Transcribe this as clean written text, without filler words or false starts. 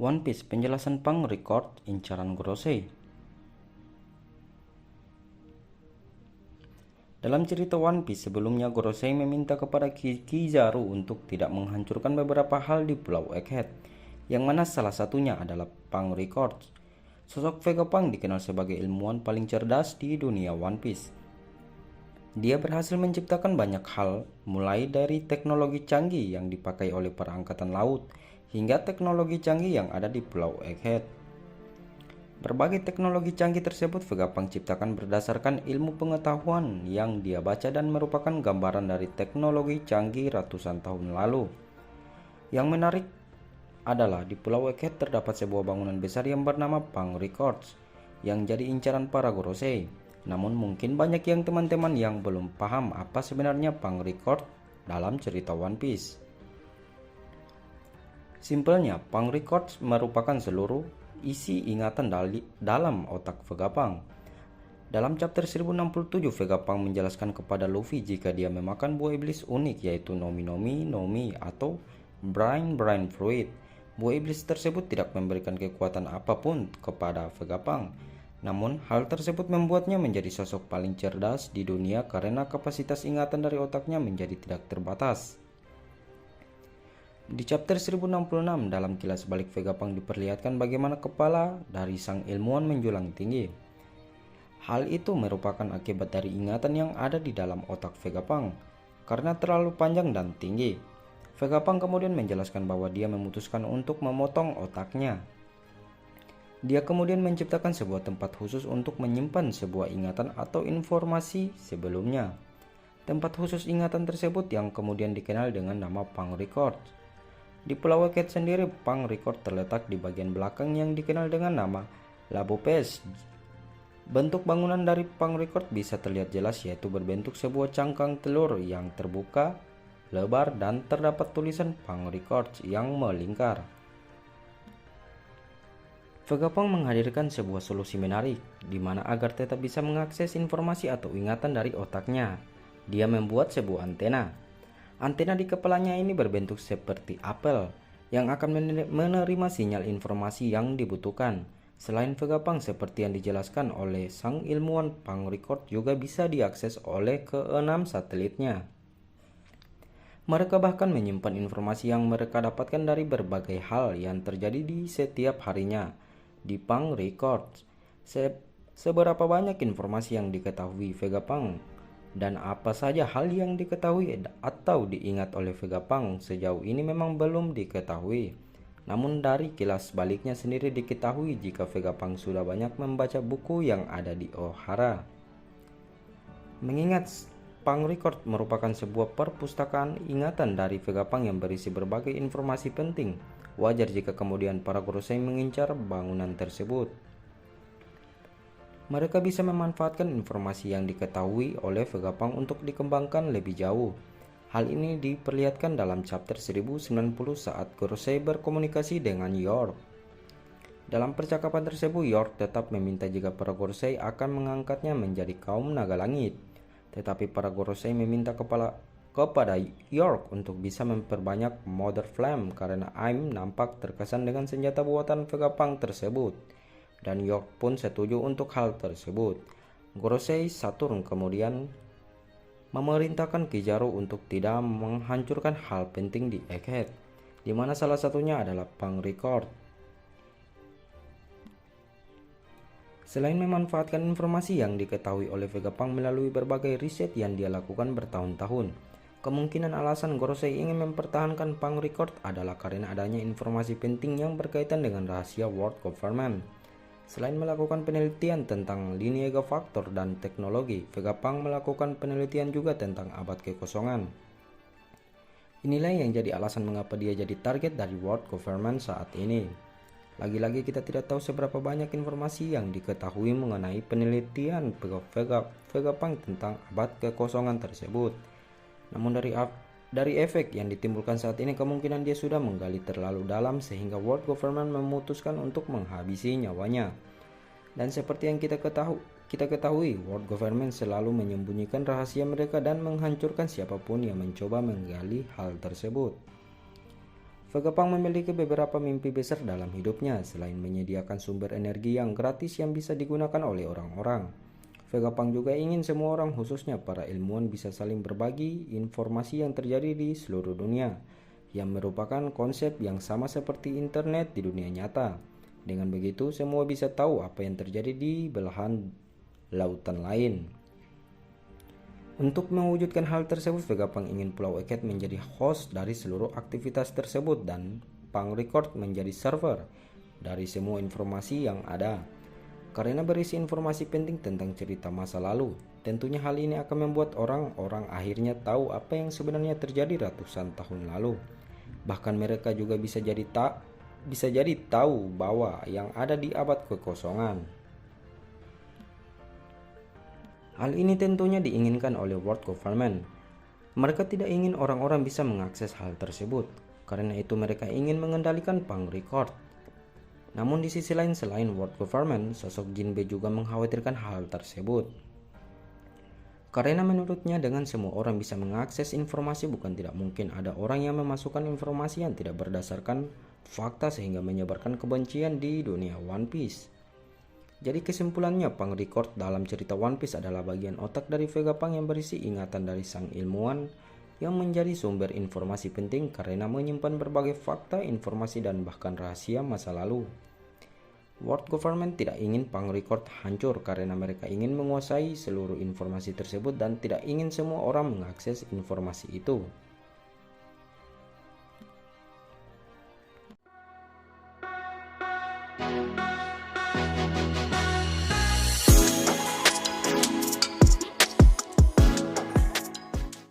One Piece penjelasan Pang Record incaran Gorosei. Dalam cerita One Piece sebelumnya, Gorosei meminta kepada Kizaru untuk tidak menghancurkan beberapa hal di Pulau Egghead, yang mana salah satunya adalah Pang Record. Sosok Vegapunk dikenal sebagai ilmuwan paling cerdas di dunia One Piece. Dia berhasil menciptakan banyak hal, mulai dari teknologi canggih yang dipakai oleh para angkatan laut, hingga teknologi canggih yang ada di Pulau Egghead. Berbagai teknologi canggih tersebut Vegapunk ciptakan berdasarkan ilmu pengetahuan yang dia baca dan merupakan gambaran dari teknologi canggih ratusan tahun lalu. Yang menarik adalah di Pulau Egghead terdapat sebuah bangunan besar yang bernama Pang Records yang jadi incaran para Gorosei. Namun mungkin banyak yang teman-teman yang belum paham apa sebenarnya Pang Record dalam cerita One Piece. Simpelnya, Pang Records merupakan seluruh isi ingatan dalam otak Vegapunk. Dalam chapter 1067, Vegapunk menjelaskan kepada Luffy jika dia memakan buah iblis unik yaitu Nomi Nomi atau Brain Fruit. Buah iblis tersebut tidak memberikan kekuatan apapun kepada Vegapunk. Namun, hal tersebut membuatnya menjadi sosok paling cerdas di dunia karena kapasitas ingatan dari otaknya menjadi tidak terbatas. Di chapter 1066 dalam kilas balik Vegapunk diperlihatkan bagaimana kepala dari sang ilmuwan menjulang tinggi. Hal itu merupakan akibat dari ingatan yang ada di dalam otak Vegapunk karena terlalu panjang dan tinggi. Vegapunk kemudian menjelaskan bahwa dia memutuskan untuk memotong otaknya. Dia kemudian menciptakan sebuah tempat khusus untuk menyimpan sebuah ingatan atau informasi sebelumnya. Tempat khusus ingatan tersebut yang kemudian dikenal dengan nama Pang Record. Di Pulau Egghead sendiri, Pang Record terletak di bagian belakang yang dikenal dengan nama Labo Pes. Bentuk bangunan dari Pang Record bisa terlihat jelas yaitu berbentuk sebuah cangkang telur yang terbuka, lebar, dan terdapat tulisan Pang Record yang melingkar. Vegapunk menghadirkan sebuah solusi menarik, di mana agar tetap bisa mengakses informasi atau ingatan dari otaknya, dia membuat sebuah antena. Antena di kepalanya ini berbentuk seperti apel yang akan menerima sinyal informasi yang dibutuhkan. Selain Vegapunk, seperti yang dijelaskan oleh sang ilmuwan, Pang Record juga bisa diakses oleh ke-6 satelitnya. Mereka bahkan menyimpan informasi yang mereka dapatkan dari berbagai hal yang terjadi di setiap harinya di Pang Record. Seberapa banyak informasi yang diketahui Vegapunk dan apa saja hal yang diketahui atau diingat oleh Vegapunk sejauh ini memang belum diketahui. Namun dari kilas baliknya sendiri diketahui jika Vegapunk sudah banyak membaca buku yang ada di Ohara. Mengingat Pang Record merupakan sebuah perpustakaan ingatan dari Vegapunk yang berisi berbagai informasi penting, wajar jika kemudian para Gorosei mengincar bangunan tersebut. Mereka bisa memanfaatkan informasi yang diketahui oleh Vegapunk untuk dikembangkan lebih jauh. Hal ini diperlihatkan dalam chapter 1090 saat Gorosei berkomunikasi dengan York. Dalam percakapan tersebut, York tetap meminta jika para Gorosei akan mengangkatnya menjadi kaum naga langit. Tetapi para Gorosei meminta kepada York untuk bisa memperbanyak Mother Flame karena Aim nampak terkesan dengan senjata buatan Vegapunk tersebut. Dan York pun setuju untuk hal tersebut. Gorosei Saturn kemudian memerintahkan Kizaru untuk tidak menghancurkan hal penting di Egghead, di mana salah satunya adalah Pang Record. Selain memanfaatkan informasi yang diketahui oleh Vegapunk melalui berbagai riset yang dia lakukan bertahun-tahun, kemungkinan alasan Gorosei ingin mempertahankan Pang Record adalah karena adanya informasi penting yang berkaitan dengan rahasia World Government. Selain melakukan penelitian tentang Lineage Factor dan teknologi, Vegapunk melakukan penelitian juga tentang abad kekosongan. Inilah yang jadi alasan mengapa dia jadi target dari World Government saat ini. Lagi-lagi kita tidak tahu seberapa banyak informasi yang diketahui mengenai penelitian Vegapunk tentang abad kekosongan tersebut. Namun dari efek yang ditimbulkan saat ini, kemungkinan dia sudah menggali terlalu dalam sehingga World Government memutuskan untuk menghabisi nyawanya. Dan seperti yang kita ketahui, world government selalu menyembunyikan rahasia mereka dan menghancurkan siapapun yang mencoba menggali hal tersebut. Vegapunk memiliki beberapa mimpi besar dalam hidupnya selain menyediakan sumber energi yang gratis yang bisa digunakan oleh orang-orang. Vegapunk juga ingin semua orang, khususnya para ilmuwan, bisa saling berbagi informasi yang terjadi di seluruh dunia, yang merupakan konsep yang sama seperti internet di dunia nyata. Dengan begitu, semua bisa tahu apa yang terjadi di belahan lautan lain. Untuk mewujudkan hal tersebut, Vegapunk ingin Pulau Eket menjadi host dari seluruh aktivitas tersebut dan Punk Record menjadi server dari semua informasi yang ada. Karena berisi informasi penting tentang cerita masa lalu, tentunya hal ini akan membuat orang-orang akhirnya tahu apa yang sebenarnya terjadi ratusan tahun lalu. Bahkan mereka juga bisa jadi tahu bahwa yang ada di abad kekosongan. Hal ini tentunya diinginkan oleh world government. Mereka tidak ingin orang-orang bisa mengakses hal tersebut. Karena itu mereka ingin mengendalikan Punk Record. Namun di sisi lain, selain world government, sosok Jinbe juga mengkhawatirkan hal tersebut. Karena menurutnya dengan semua orang bisa mengakses informasi, bukan tidak mungkin ada orang yang memasukkan informasi yang tidak berdasarkan fakta sehingga menyebarkan kebencian di dunia One Piece. Jadi kesimpulannya, Punk Record dalam cerita One Piece adalah bagian otak dari Vegapunk yang berisi ingatan dari sang ilmuwan yang menjadi sumber informasi penting karena menyimpan berbagai fakta, informasi, dan bahkan rahasia masa lalu. World Government tidak ingin Punk Record hancur karena mereka ingin menguasai seluruh informasi tersebut dan tidak ingin semua orang mengakses informasi itu.